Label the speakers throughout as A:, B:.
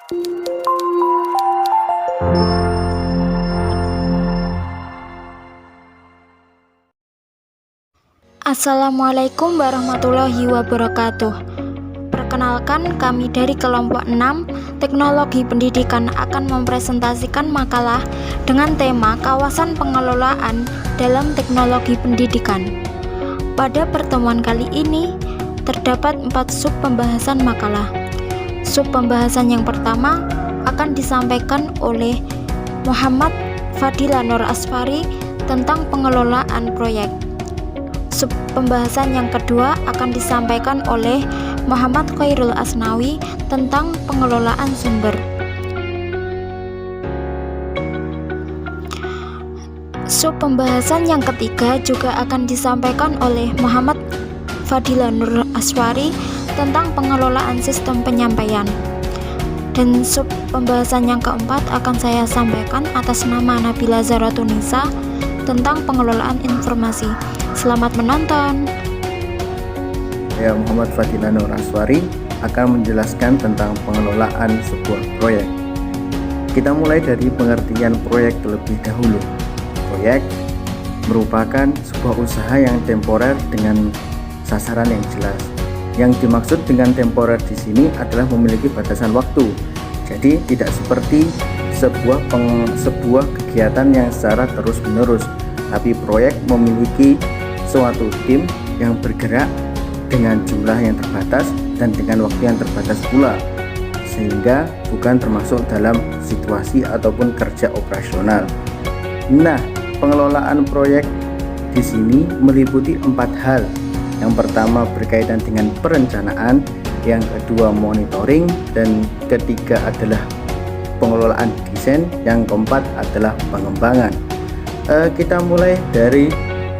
A: Assalamualaikum warahmatullahi wabarakatuh. Perkenalkan, kami dari kelompok 6 Teknologi Pendidikan akan mempresentasikan makalah dengan tema Kawasan Pengelolaan dalam Teknologi Pendidikan. Pada pertemuan kali ini terdapat 4 sub pembahasan makalah. Sub pembahasan yang pertama akan disampaikan oleh Muhammad Fadila Nur Asfari tentang pengelolaan proyek. Sub pembahasan yang kedua akan disampaikan oleh Muhammad Khairul Asnawi tentang pengelolaan sumber. Sub pembahasan yang ketiga juga akan disampaikan oleh Muhammad Fadila Nur Aswari tentang pengelolaan sistem penyampaian. Dan sub pembahasan yang keempat akan saya sampaikan atas nama Nabila Zaratunisa tentang pengelolaan informasi. Selamat menonton.
B: Saya Muhammad Fadila Nur Aswari akan menjelaskan tentang pengelolaan sebuah proyek. Kita mulai dari pengertian proyek terlebih dahulu. Proyek merupakan sebuah usaha yang temporer dengan sasaran yang jelas. Yang dimaksud dengan temporer di sini adalah memiliki batasan waktu. Jadi tidak seperti sebuah kegiatan yang secara terus-menerus, tapi proyek memiliki suatu tim yang bergerak dengan jumlah yang terbatas dan dengan waktu yang terbatas pula, sehingga bukan termasuk dalam situasi ataupun kerja operasional. Nah, pengelolaan proyek di sini meliputi 4 hal. Yang pertama berkaitan dengan perencanaan, yang kedua monitoring, dan ketiga adalah pengelolaan desain, yang keempat adalah pengembangan. Kita mulai dari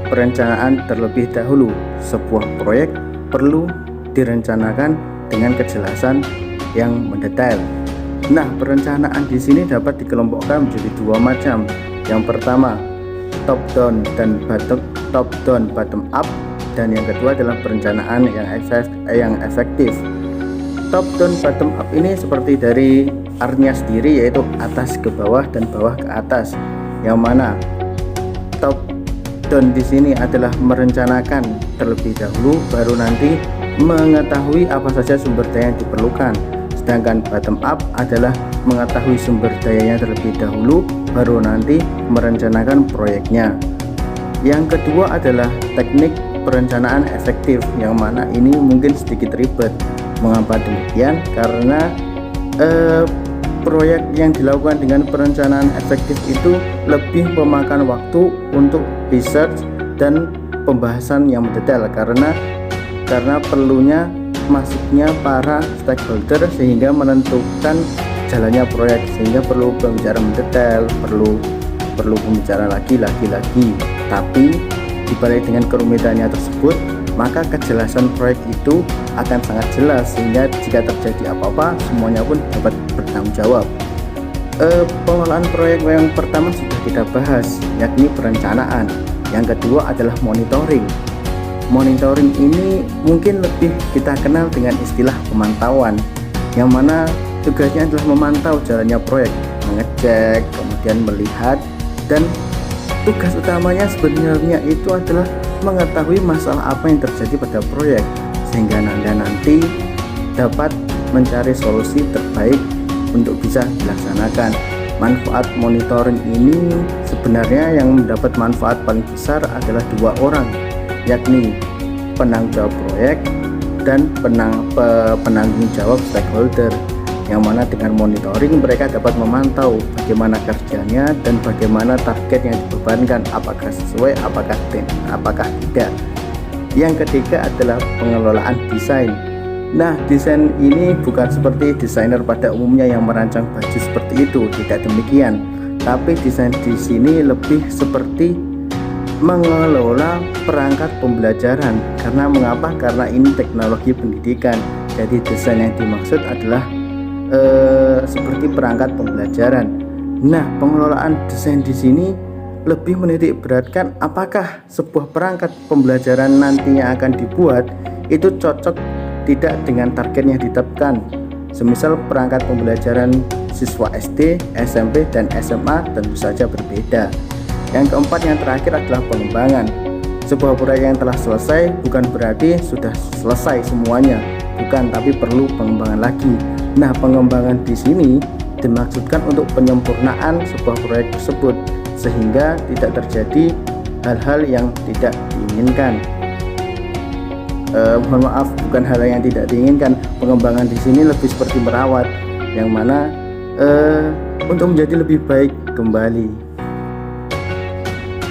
B: perencanaan terlebih dahulu. Sebuah proyek perlu direncanakan dengan kejelasan yang mendetail. Nah, perencanaan di sini dapat dikelompokkan menjadi 2 macam. Yang pertama, top down bottom up, dan yang kedua adalah perencanaan yang efektif. Top down bottom up ini seperti dari artinya sendiri, yaitu atas ke bawah dan bawah ke atas. Yang mana top down di sini adalah merencanakan terlebih dahulu, baru nanti mengetahui apa saja sumber daya yang diperlukan. Sedangkan bottom up adalah mengetahui sumber dayanya terlebih dahulu, baru nanti merencanakan proyeknya. Yang kedua adalah teknik perencanaan efektif, yang mana ini mungkin sedikit ribet. Mengapa demikian? Karena proyek yang dilakukan dengan perencanaan efektif itu lebih memakan waktu untuk research dan pembahasan yang mendetail, karena perlunya masuknya para stakeholder sehingga menentukan jalannya proyek, sehingga perlu pembicaraan mendetail, perlu pembicaraan lagi. Tapi dibalik dengan kerumitannya tersebut, maka kejelasan proyek itu akan sangat jelas, sehingga jika terjadi apa-apa semuanya pun dapat bertanggung jawab. Pengelolaan proyek yang pertama sudah kita bahas, yakni perencanaan. Yang kedua adalah monitoring. Monitoring ini mungkin lebih kita kenal dengan istilah pemantauan, yang mana tugasnya adalah memantau jalannya proyek, mengecek, kemudian melihat, dan tugas utamanya sebenarnya itu adalah mengetahui masalah apa yang terjadi pada proyek, sehingga nanti dapat mencari solusi terbaik untuk bisa dilaksanakan. Manfaat monitoring ini sebenarnya yang mendapat manfaat paling besar adalah 2 orang, yakni penanggung jawab proyek dan penanggung jawab stakeholder, yang mana dengan monitoring mereka dapat memantau bagaimana kerjanya dan bagaimana target yang dibebankan, apakah sesuai, apakah tidak. Yang ketiga adalah pengelolaan desain. Nah, desain ini bukan seperti desainer pada umumnya yang merancang baju seperti itu, tidak demikian. Tapi desain di sini lebih seperti mengelola perangkat pembelajaran. Karena mengapa? Karena ini teknologi pendidikan. Jadi desain yang dimaksud adalah seperti perangkat pembelajaran. Nah, pengelolaan desain di sini lebih menitik beratkan apakah sebuah perangkat pembelajaran nantinya akan dibuat itu cocok tidak dengan target yang ditetapkan, Semisal perangkat pembelajaran siswa SD, SMP, dan SMA tentu saja berbeda. Yang keempat, yang terakhir adalah pengembangan. Sebuah proyek yang telah selesai bukan berarti sudah selesai semuanya, bukan, tapi perlu pengembangan lagi. Nah, pengembangan di sini dimaksudkan untuk penyempurnaan sebuah proyek tersebut sehingga tidak terjadi hal-hal yang tidak diinginkan. Mohon maaf, bukan hal yang tidak diinginkan. Pengembangan di sini lebih seperti merawat, yang mana untuk menjadi lebih baik kembali.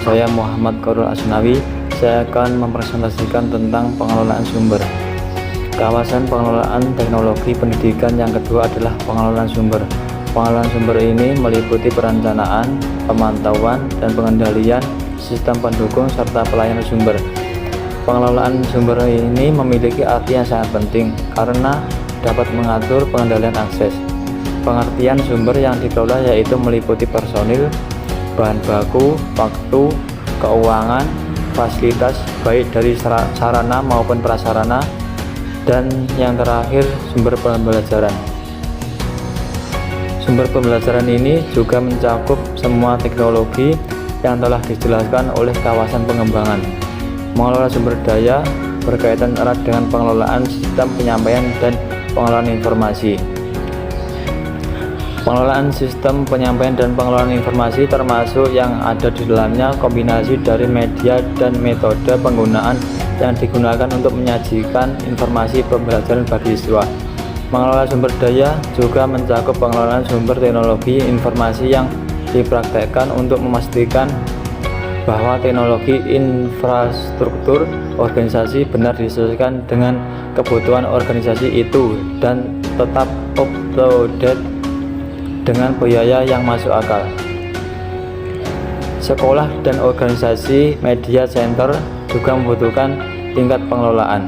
C: Saya Muhammad Korul Asnawi. Saya akan mempresentasikan tentang pengelolaan sumber. Kawasan pengelolaan teknologi pendidikan yang kedua adalah pengelolaan sumber. Pengelolaan sumber ini meliputi perencanaan, pemantauan, dan pengendalian sistem pendukung serta pelayanan sumber. Pengelolaan sumber ini memiliki arti yang sangat penting karena dapat mengatur pengendalian akses. Pengertian sumber yang dikelola yaitu meliputi personil, bahan baku, waktu, keuangan, fasilitas baik dari sarana maupun prasarana, dan yang terakhir sumber pembelajaran. Sumber pembelajaran ini juga mencakup semua teknologi yang telah dijelaskan oleh kawasan pengembangan. Mengelola sumber daya berkaitan erat dengan pengelolaan sistem penyampaian dan pengelolaan informasi. Pengelolaan sistem penyampaian dan pengelolaan informasi termasuk yang ada di dalamnya kombinasi dari media dan metode penggunaan yang digunakan untuk menyajikan informasi pembelajaran bagi siswa. Mengelola sumber daya juga mencakup pengelolaan sumber teknologi informasi yang dipraktekkan untuk memastikan bahwa teknologi infrastruktur organisasi benar disesuaikan dengan kebutuhan organisasi itu dan tetap up to date dengan biaya yang masuk akal. Sekolah dan organisasi media center juga membutuhkan tingkat pengelolaan.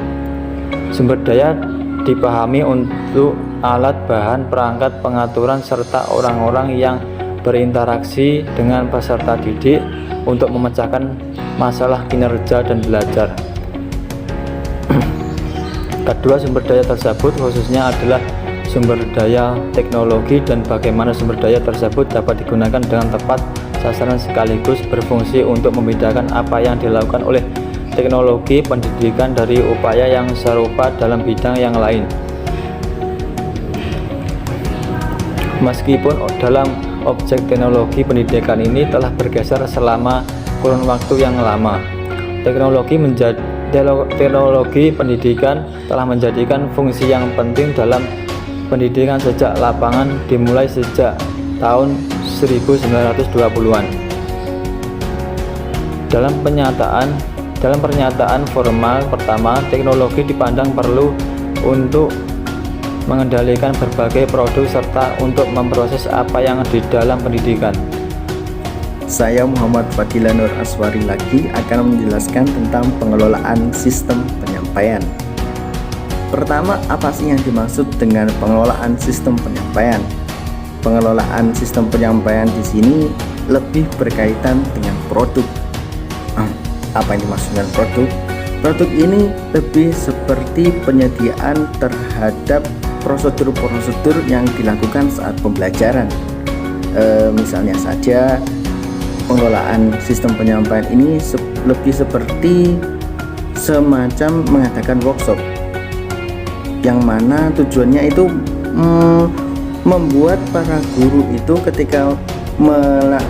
C: Sumber daya dipahami untuk alat, bahan, perangkat, pengaturan, serta orang-orang yang berinteraksi dengan peserta didik untuk memecahkan masalah kinerja dan belajar. Kedua sumber daya tersebut khususnya adalah sumber daya teknologi dan bagaimana sumber daya tersebut dapat digunakan dengan tepat sasaran sekaligus berfungsi untuk membedakan apa yang dilakukan oleh teknologi pendidikan dari upaya yang serupa dalam bidang yang lain. Meskipun dalam objek teknologi pendidikan ini telah bergeser selama kurun waktu yang lama, teknologi pendidikan telah menjadikan fungsi yang penting dalam pendidikan sejak lapangan dimulai sejak tahun 1920-an. Dalam pernyataan formal pertama, teknologi dipandang perlu untuk mengendalikan berbagai produk serta untuk memproses apa yang di dalam pendidikan.
B: Saya Muhammad Fadila Nur Aswari lagi akan menjelaskan tentang pengelolaan sistem penyampaian. Pertama, apa sih yang dimaksud dengan pengelolaan sistem penyampaian? Pengelolaan sistem penyampaian di sini lebih berkaitan dengan produk. Apa yang dimaksud dengan produk? Produk ini lebih seperti penyediaan terhadap prosedur-prosedur yang dilakukan saat pembelajaran. Misalnya saja, pengelolaan sistem penyampaian ini lebih seperti semacam mengadakan workshop, yang mana tujuannya itu membuat para guru itu ketika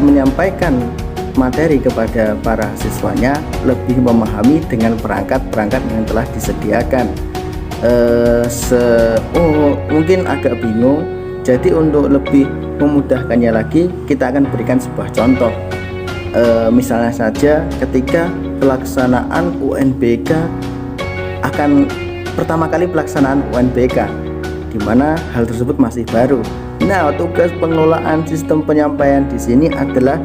B: menyampaikan materi kepada para siswanya lebih memahami dengan perangkat-perangkat yang telah disediakan. Mungkin agak bingung, jadi untuk lebih memudahkannya lagi kita akan berikan sebuah contoh. Misalnya saja ketika pelaksanaan UNBK akan pertama kali pelaksanaan UNBK, di mana hal tersebut masih baru. Nah, tugas pengelolaan sistem penyampaian di sini adalah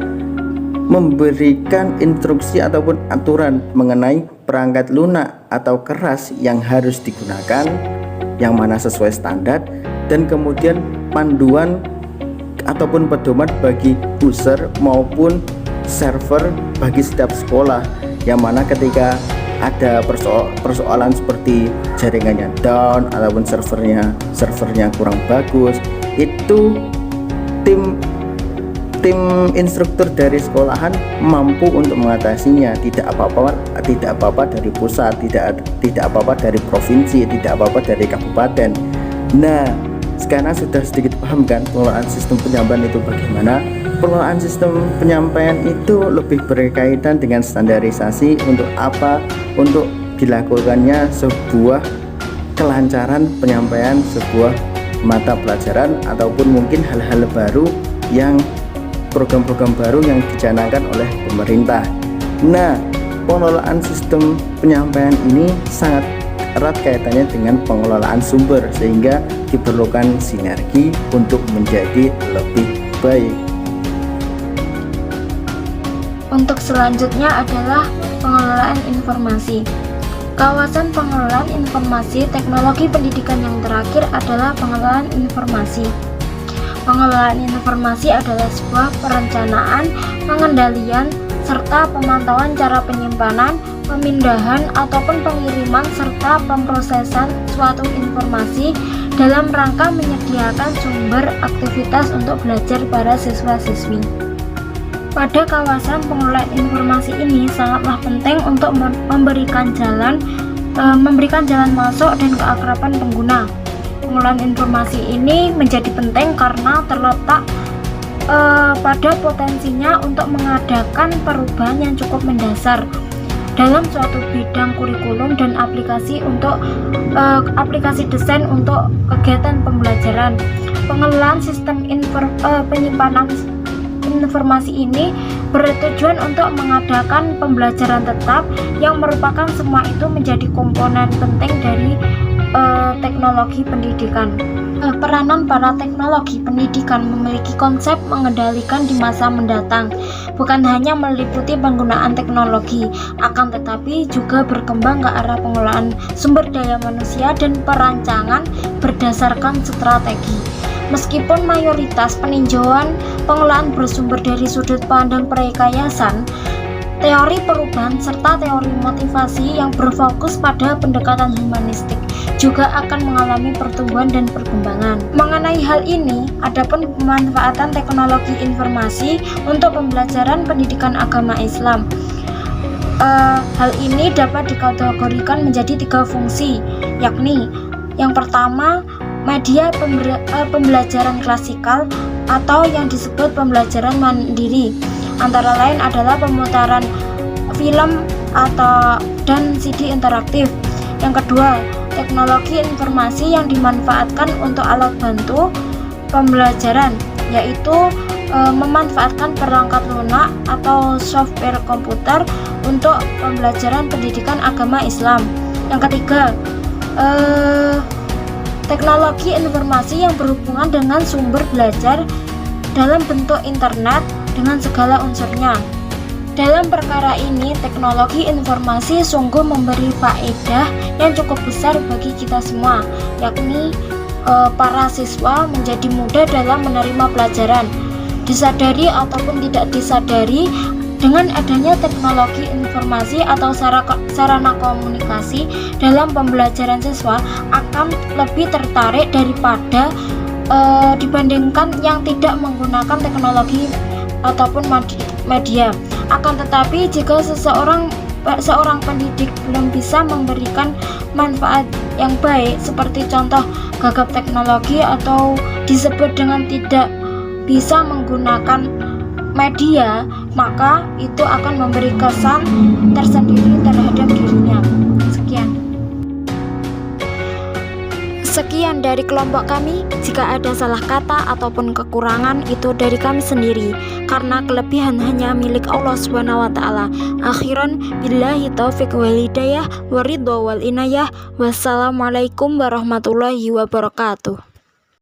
B: memberikan instruksi ataupun aturan mengenai perangkat lunak atau keras yang harus digunakan, yang mana sesuai standar, dan kemudian panduan ataupun pedoman bagi user maupun server bagi setiap sekolah, yang mana ketika ada persoalan seperti jaringannya down ataupun servernya kurang bagus, itu tim instruktur dari sekolahan mampu untuk mengatasinya. Tidak apa-apa dari pusat, tidak apa-apa dari provinsi, tidak apa-apa dari kabupaten. Nah, sekarang sudah sedikit paham kan pengelolaan sistem penyampaian itu bagaimana? Pengelolaan sistem penyampaian itu lebih berkaitan dengan standarisasi. Untuk apa? Untuk dilakukannya sebuah kelancaran penyampaian sebuah mata pelajaran ataupun mungkin hal-hal baru yang program-program baru yang dicanangkan oleh pemerintah. Nah, pengelolaan sistem penyampaian ini sangat erat kaitannya dengan pengelolaan sumber, sehingga diperlukan sinergi untuk menjadi lebih baik.
A: Untuk selanjutnya adalah pengelolaan informasi. Kawasan pengelolaan informasi teknologi pendidikan yang terakhir adalah pengelolaan informasi. Pengelolaan informasi adalah sebuah perencanaan, pengendalian, serta pemantauan cara penyimpanan, pemindahan, ataupun pengiriman serta pemrosesan suatu informasi dalam rangka menyediakan sumber aktivitas untuk belajar para siswa-siswi. Pada kawasan pengelolaan informasi ini sangatlah penting untuk memberikan jalan masuk dan keakraban pengguna. Pengelolaan informasi ini menjadi penting karena terletak pada potensinya untuk mengadakan perubahan yang cukup mendasar dalam suatu bidang kurikulum dan aplikasi desain untuk kegiatan pembelajaran. Pengelolaan sistem penyimpanan informasi ini bertujuan untuk mengadakan pembelajaran tetap yang merupakan semua itu menjadi komponen penting dari teknologi pendidikan. Peranan para teknologi pendidikan memiliki konsep mengendalikan di masa mendatang, bukan hanya meliputi penggunaan teknologi, akan tetapi juga berkembang ke arah pengelolaan sumber daya manusia dan perancangan berdasarkan strategi. Meskipun mayoritas peninjauan pengelolaan bersumber dari sudut pandang perekayasan, teori perubahan serta teori motivasi yang berfokus pada pendekatan humanistik juga akan mengalami pertumbuhan dan perkembangan. Mengenai hal ini, adapun pemanfaatan teknologi informasi untuk pembelajaran pendidikan agama Islam. Hal ini dapat dikategorikan menjadi 3 fungsi, yakni yang pertama, media pembelajaran klasikal atau yang disebut pembelajaran mandiri. Antara lain adalah pemutaran film dan CD interaktif. Yang kedua, teknologi informasi yang dimanfaatkan untuk alat bantu pembelajaran, yaitu memanfaatkan perangkat lunak atau software komputer untuk pembelajaran pendidikan agama Islam. Yang ketiga, teknologi informasi yang berhubungan dengan sumber belajar dalam bentuk internet dengan segala unsurnya. Dalam perkara ini, teknologi informasi sungguh memberi faedah yang cukup besar bagi kita semua, yakni para siswa menjadi mudah dalam menerima pelajaran. Disadari ataupun tidak disadari, dengan adanya teknologi informasi atau sarana komunikasi dalam pembelajaran siswa akan lebih tertarik daripada dibandingkan yang tidak menggunakan teknologi ataupun media. Akan tetapi jika seorang pendidik belum bisa memberikan manfaat yang baik, seperti contoh gagap teknologi atau disebut dengan tidak bisa menggunakan media, maka itu akan memberi kesan tersendiri terhadap dirinya. Sekian dari kelompok kami. Jika ada salah kata ataupun kekurangan, itu dari kami sendiri, karena kelebihan hanya milik Allah SWT. Akhiran, billahi taufiq wal hidayah, waridho wal inayah. Wassalamualaikum warahmatullahi wabarakatuh.